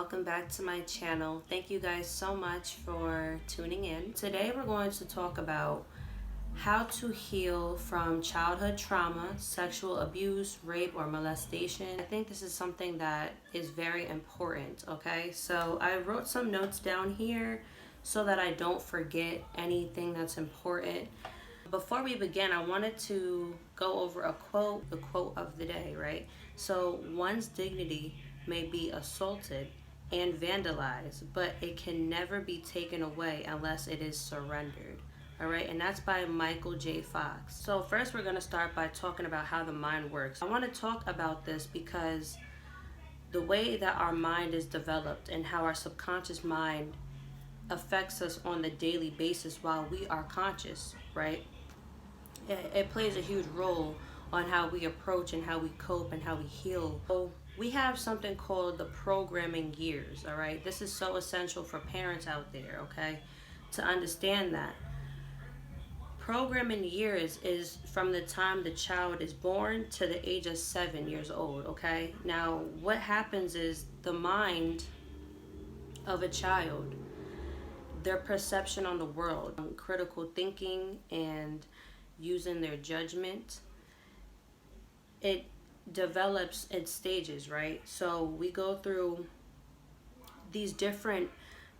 welcome back to my channel. Thank you guys so much for tuning in. Today we're going to talk about how to heal from childhood trauma, sexual abuse, rape, or molestation. I think this is something that is very important, okay? So I wrote some notes down here so that I don't forget anything that's important. Before we begin, I wanted to go over the quote of the day, right? So one's dignity may be assaulted and vandalized, but it can never be taken away unless it is surrendered. All right, and that's by Michael J. Fox. So first we're going to start by talking about how the mind works. I want to talk about this because the way that our mind is developed and how our subconscious mind affects us on the daily basis while we are conscious, right? It plays a huge role on how we approach and how we cope and how we heal. So we have something called the programming years, all right? This is so essential for parents out there, okay, to understand that. Programming years is from the time the child is born to the age of 7 years old, okay? Now, what happens is the mind of a child, their perception on the world, critical thinking and using their judgment, it develops in stages, right? So we go through these different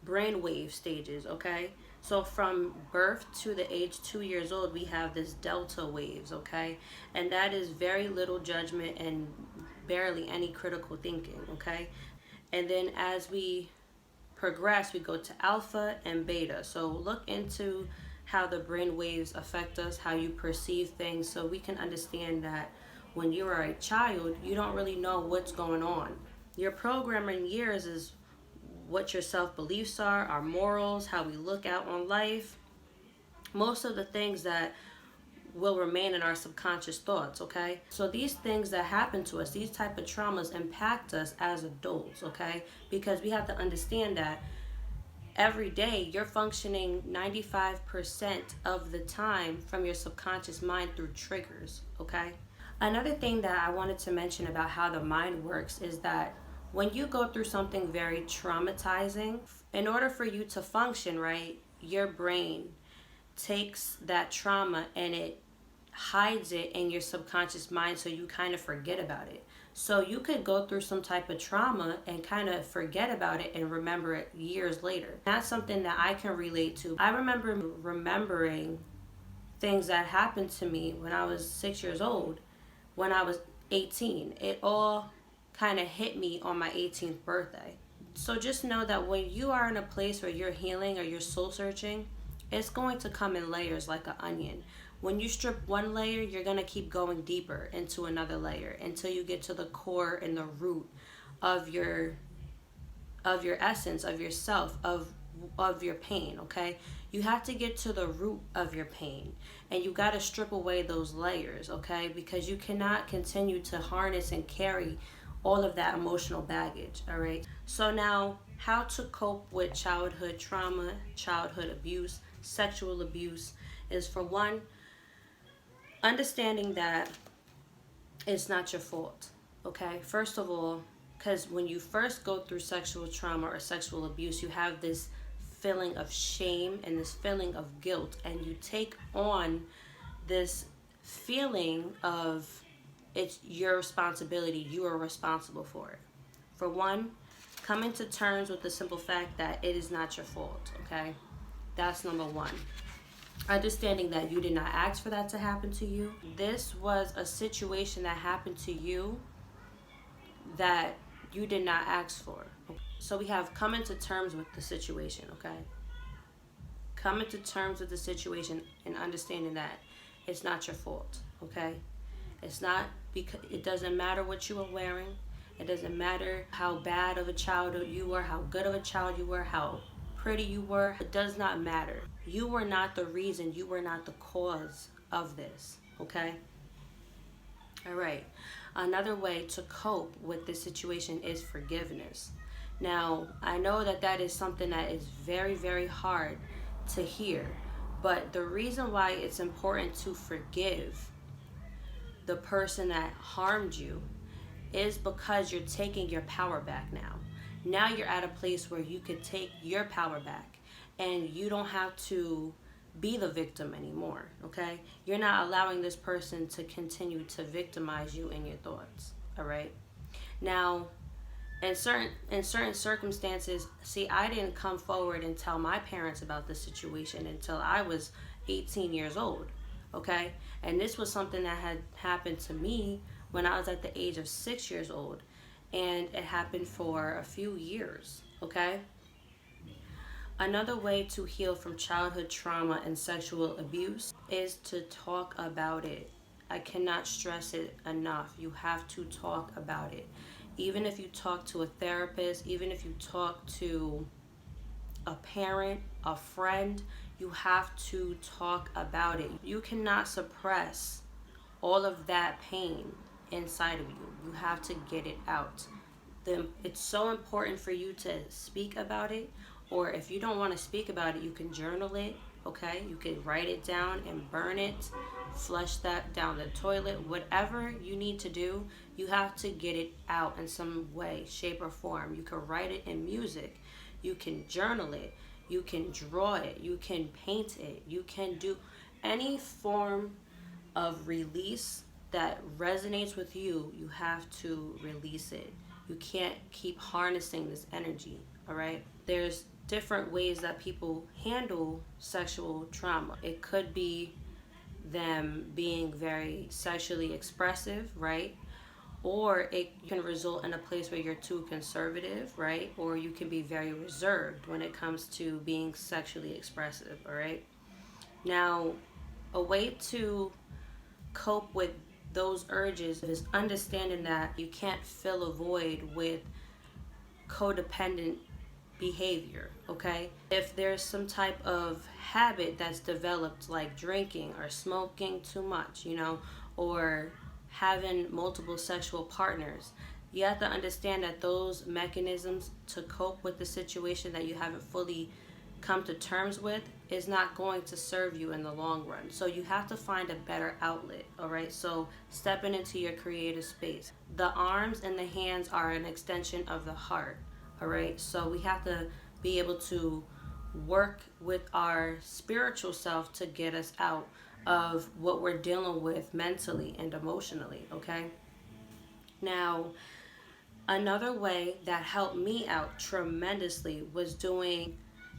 brainwave stages, okay? So from birth to the age 2 years old, we have this delta waves, okay? And that is very little judgment and barely any critical thinking, okay? And then as we progress, we go to alpha and beta. So look into how the brain waves affect us, how you perceive things, so we can understand that when you are a child, you don't really know what's going on. Your programming years is what your self-beliefs are, our morals, how we look out on life, most of the things that will remain in our subconscious thoughts, okay? So these things that happen to us, these type of traumas impact us as adults, okay? Because we have to understand that every day you're functioning 95% of the time from your subconscious mind through triggers, okay? Another thing that I wanted to mention about how the mind works is that when you go through something very traumatizing, in order for you to function, right, your brain takes that trauma and it hides it in your subconscious mind so you kind of forget about it. So you could go through some type of trauma and kind of forget about it and remember it years later. That's something that I can relate to. I remember remembering things that happened to me when I was 6 years old, when I was 18. It all kind of hit me on my 18th birthday. So just know that when you are in a place where you're healing or you're soul searching, it's going to come in layers like an onion. When you strip one layer, you're going to keep going deeper into another layer until you get to the core and the root of your essence, of yourself, of your pain, okay? You have to get to the root of your pain, and you got to strip away those layers, okay? Because you cannot continue to harness and carry all of that emotional baggage, all right? So now, how to cope with childhood trauma, childhood abuse, sexual abuse is, for one, understanding that it's not your fault, okay? First of all, because when you first go through sexual trauma or sexual abuse, you have this feeling of shame and this feeling of guilt, and you take on this feeling of it's your responsibility, you are responsible for it. For one, coming to terms with the simple fact that it is not your fault, okay? That's number one. Understanding that you did not ask for that to happen to you. This was a situation that happened to you that you did not ask for. So we have coming to terms with the situation, okay? Coming to terms with the situation and understanding that it's not your fault, okay? It's not, because it doesn't matter what you were wearing. It doesn't matter how bad of a child you were, how good of a child you were, how pretty you were. It does not matter. You were not the reason. You were not the cause of this, okay? All right. Another way to cope with this situation is forgiveness. Now, I know that that is something that is very, very hard to hear, but the reason why it's important to forgive the person that harmed you is because you're taking your power back now. Now you're at a place where you could take your power back and you don't have to be the victim anymore, okay? You're not allowing this person to continue to victimize you in your thoughts, all right? Now, in certain circumstances, see, I didn't come forward and tell my parents about this situation until I was 18 years old, okay? And this was something that had happened to me when I was at the age of 6 years old, and it happened for a few years, okay? Another way to heal from childhood trauma and sexual abuse is to talk about it. I cannot stress it enough. You have to talk about it. Even if you talk to a therapist, even if you talk to a parent, a friend, you have to talk about it. You cannot suppress all of that pain inside of you. You have to get it out. It's so important for you to speak about it, or if you don't want to speak about it, you can journal it, okay? You can write it down and burn it, flush that down the toilet, whatever you need to do, you have to get it out in some way, shape, or form. You can write it in music, you can journal it, you can draw it, you can paint it, you can do any form of release that resonates with you. You have to release it. You can't keep harnessing this energy, all right? There's different ways that people handle sexual trauma. It could be them being very sexually expressive, right? Or it can result in a place where you're too conservative, right? Or you can be very reserved when it comes to being sexually expressive, all right? Now, a way to cope with those urges is understanding that you can't fill a void with codependent behavior, okay? If there's some type of habit that's developed, like drinking or smoking too much, or having multiple sexual partners, you have to understand that those mechanisms to cope with the situation that you haven't fully come to terms with is not going to serve you in the long run. So you have to find a better outlet, all right? So stepping into your creative space. The arms and the hands are an extension of the heart, all right? So we have to be able to work with our spiritual self to get us out of what we're dealing with mentally and emotionally, okay? Now, another way that helped me out tremendously was doing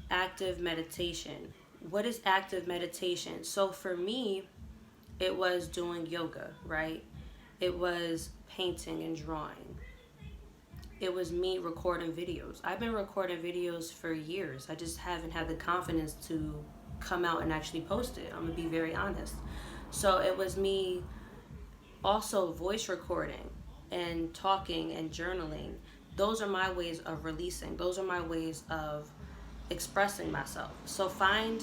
active meditation. What is active meditation? So for me, it was doing yoga, right? It was painting and drawing. It was me recording videos. I've been recording videos for years. I just haven't had the confidence to come out and actually post it. I'm gonna be very honest. So it was me also voice recording and talking and journaling. Those are my ways of releasing. Those are my ways of expressing myself. So find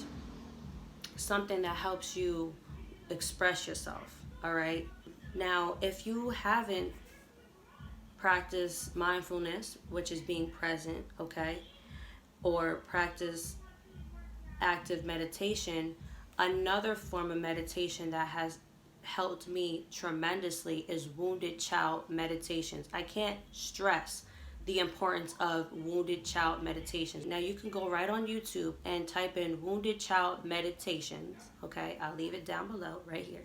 something that helps you express yourself, all right? Now, if you haven't practiced mindfulness, which is being present, okay, or practice active meditation, another form of meditation that has helped me tremendously is wounded child meditations. I can't stress the importance of wounded child meditations. Now you can go right on YouTube and type in wounded child meditations, okay? I'll leave it down below, right here.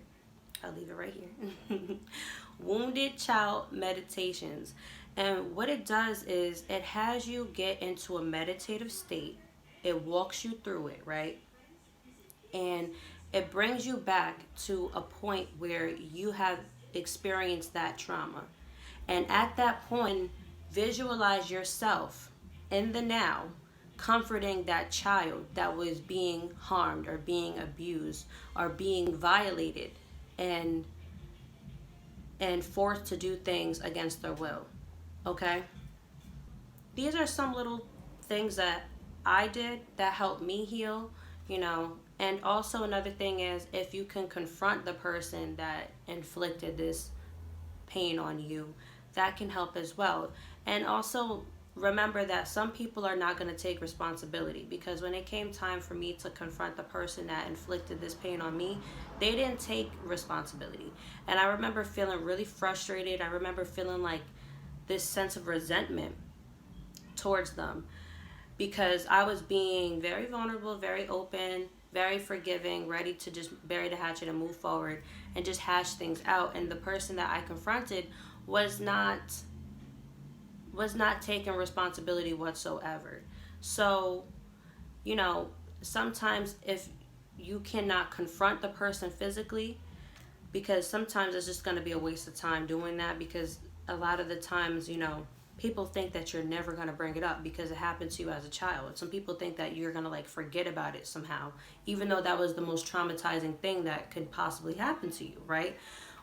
I'll leave it right here. Wounded child meditations. And what it does is it has you get into a meditative state. It walks you through it, right? And it brings you back to a point where you have experienced that trauma. And at that point, visualize yourself in the now, comforting that child that was being harmed or being abused or being violated and forced to do things against their will, okay? These are some little things that I did that helped me heal, And also another thing is, if you can confront the person that inflicted this pain on you, that can help as well. And also remember that some people are not going to take responsibility, because when it came time for me to confront the person that inflicted this pain on me, they didn't take responsibility. And I remember feeling really frustrated. I remember feeling like this sense of resentment towards them, because I was being very vulnerable, very open, very forgiving, ready to just bury the hatchet and move forward and just hash things out. And the person that I confronted was not taking responsibility whatsoever. So, you know, sometimes if you cannot confront the person physically, because sometimes it's just going to be a waste of time doing that, because a lot of the times, you know, people think that you're never going to bring it up because it happened to you as a child. Some people think that you're going to like forget about it somehow, even though that was the most traumatizing thing that could possibly happen to you, right?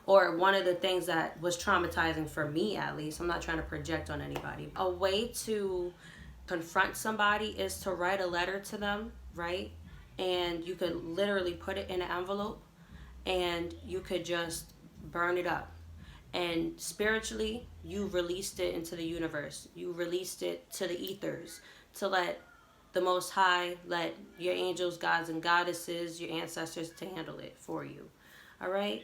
Or one of the things that was traumatizing for me, at least. I'm not trying to project on anybody. A way to confront somebody is to write a letter to them, right? And you could literally put it in an envelope and you could just burn it up. And spiritually, you released it into the universe. You released it to the ethers to let the Most High, let your angels, gods, and goddesses, your ancestors, to handle it for you. All right?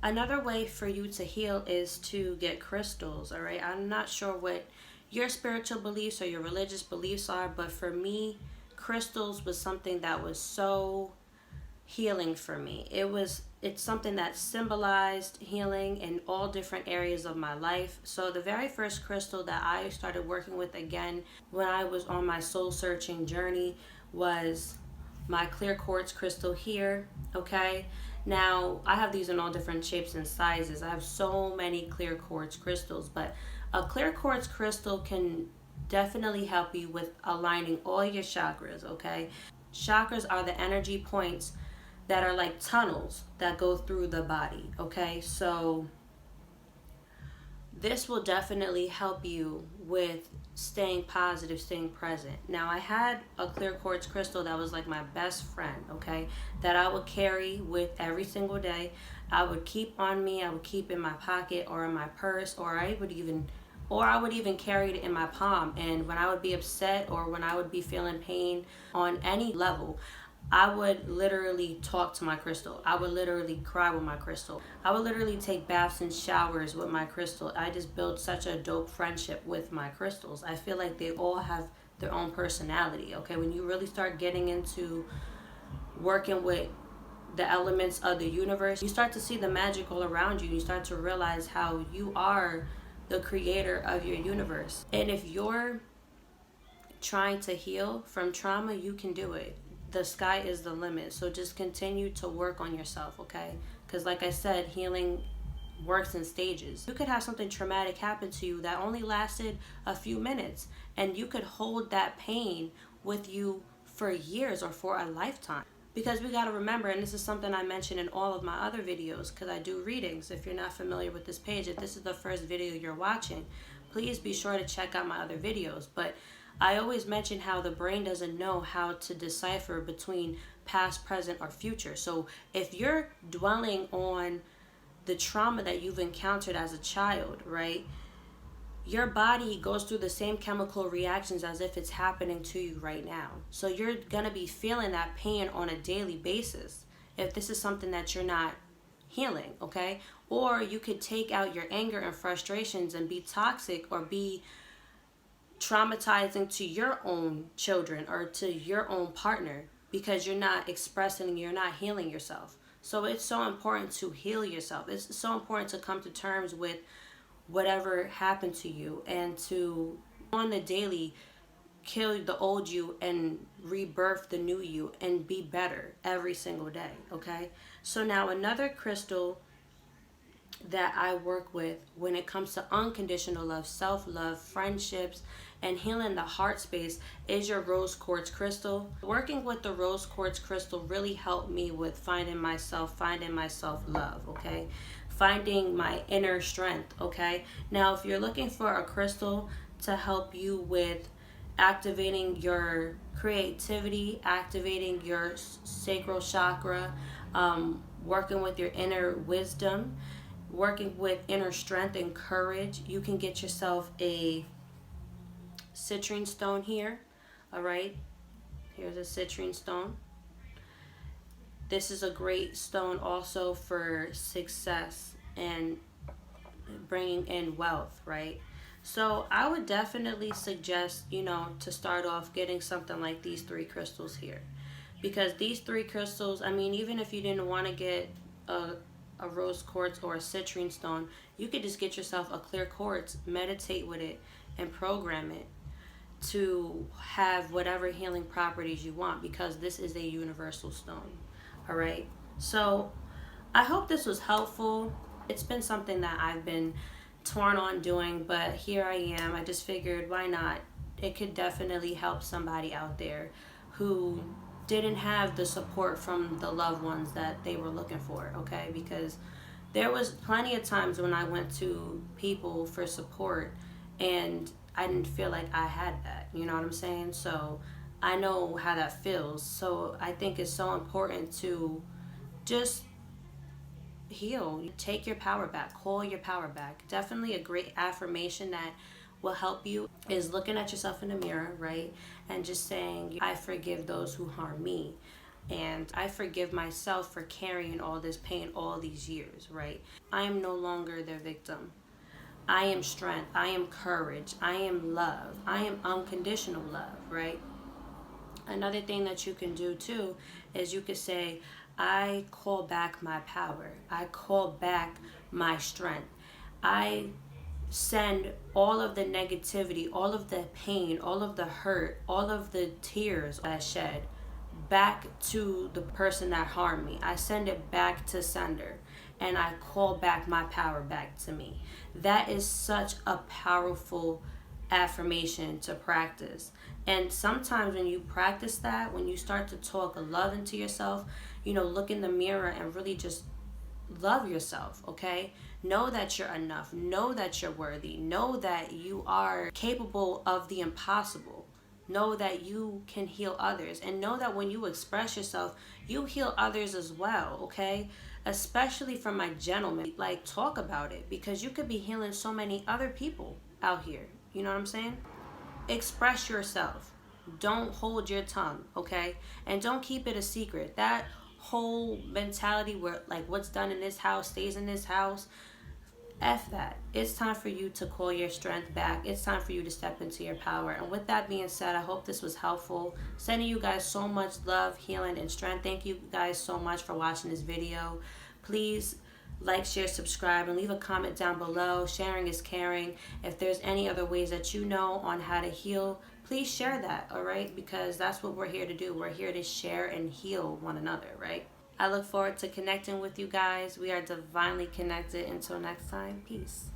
Another way for you to heal is to get crystals. All right? I'm not sure what your spiritual beliefs or your religious beliefs are, but for me, crystals was something that was so healing for me. It's something that symbolized healing in all different areas of my life. So the very first crystal that I started working with again when I was on my soul searching journey was my clear quartz crystal here. Okay, now I have these in all different shapes and sizes. I have so many clear quartz crystals, but a clear quartz crystal can definitely help you with aligning all your chakras. Okay, chakras are the energy points that are like tunnels that go through the body. Okay, so this will definitely help you with staying positive, staying present. Now, I had a clear quartz crystal that was like my best friend, okay, that I would carry with every single day. I would keep on me, I would keep in my pocket or in my purse, or I would even carry it in my palm. And when I would be upset or when I would be feeling pain on any level, I would literally talk to my crystal. I would literally cry with my crystal. I would literally take baths and showers with my crystal. I just built such a dope friendship with my crystals. I feel like they all have their own personality, okay? When you really start getting into working with the elements of the universe, you start to see the magic all around you. You start to realize how you are the creator of your universe. And if you're trying to heal from trauma, you can do it. The sky is the limit. So just continue to work on yourself, okay? Because like I said, healing works in stages. You could have something traumatic happen to you that only lasted a few minutes, and you could hold that pain with you for years or for a lifetime. Because we got to remember, and this is something I mention in all of my other videos, because I do readings. If you're not familiar with this page, if this is the first video you're watching, please be sure to check out my other videos. But I always mention how the brain doesn't know how to decipher between past, present, or future. So if you're dwelling on the trauma that you've encountered as a child, right, your body goes through the same chemical reactions as if it's happening to you right now. So you're going to be feeling that pain on a daily basis if this is something that you're not healing, okay? Or you could take out your anger and frustrations and be toxic or be traumatizing to your own children or to your own partner because you're not expressing, you're not healing yourself. So it's so important to heal yourself. It's so important to come to terms with whatever happened to you and to, on the daily, kill the old you and rebirth the new you and be better every single day, okay? So now another crystal that I work with when it comes to unconditional love, self-love, friendships, and healing the heart space is your rose quartz crystal. Working with the rose quartz crystal really helped me with finding myself love, okay? Finding my inner strength, okay? Now, if you're looking for a crystal to help you with activating your creativity, activating your sacral chakra, working with your inner wisdom, working with inner strength and courage, you can get yourself a citrine stone here. All right, here's a citrine stone. This is a great stone also for success and bringing in wealth, right? So I would definitely suggest, to start off getting something like these three crystals here. Because these three crystals, I mean, even if you didn't want to get a, a rose quartz or a citrine stone, you could just get yourself a clear quartz, meditate with it, and program it to have whatever healing properties you want, because this is a universal stone. All right. So I hope this was helpful. It's been something that I've been torn on doing, but here I am. I just figured, why not? It could definitely help somebody out there who didn't have the support from the loved ones that they were looking for, okay? Because there was plenty of times when I went to people for support and I didn't feel like I had that. You know what I'm saying? So I know how that feels. So I think it's so important to just heal. Take your power back. Call your power back. Definitely a great affirmation that will help you is looking at yourself in the mirror, right? And just saying, I forgive those who harm me. And I forgive myself for carrying all this pain all these years, right? I am no longer their victim. I am strength. I am courage. I am love. I am unconditional love, right? Another thing that you can do too is you could say, I call back my power. I call back my strength. I send all of the negativity, all of the pain, all of the hurt, all of the tears I shed back to the person that harmed me. I send it back to sender, and I call back my power back to me. That is such a powerful affirmation to practice. And sometimes when you practice that, when you start to talk love into yourself, look in the mirror and really just love yourself, okay? Know that you're enough. Know that you're worthy. Know that you are capable of the impossible. Know that you can heal others. And know that when you express yourself, you heal others as well, okay? Especially for my gentlemen. Like, talk about it, because you could be healing so many other people out here. You know what I'm saying? Express yourself. Don't hold your tongue, okay? And don't keep it a secret. That whole mentality where like what's done in this house stays in this house, F that. It's time for you to call your strength back. It's time for you to step into your power. And with that being said, I hope this was helpful. Sending you guys so much love, healing, and strength. Thank you guys so much for watching this video. Please like, share, subscribe, and leave a comment down below. Sharing is caring. If there's any other ways that you know on how to heal, please share that, all right? Because that's what we're here to do. We're here to share and heal one another, right? I look forward to connecting with you guys. We are divinely connected. Until next time, peace.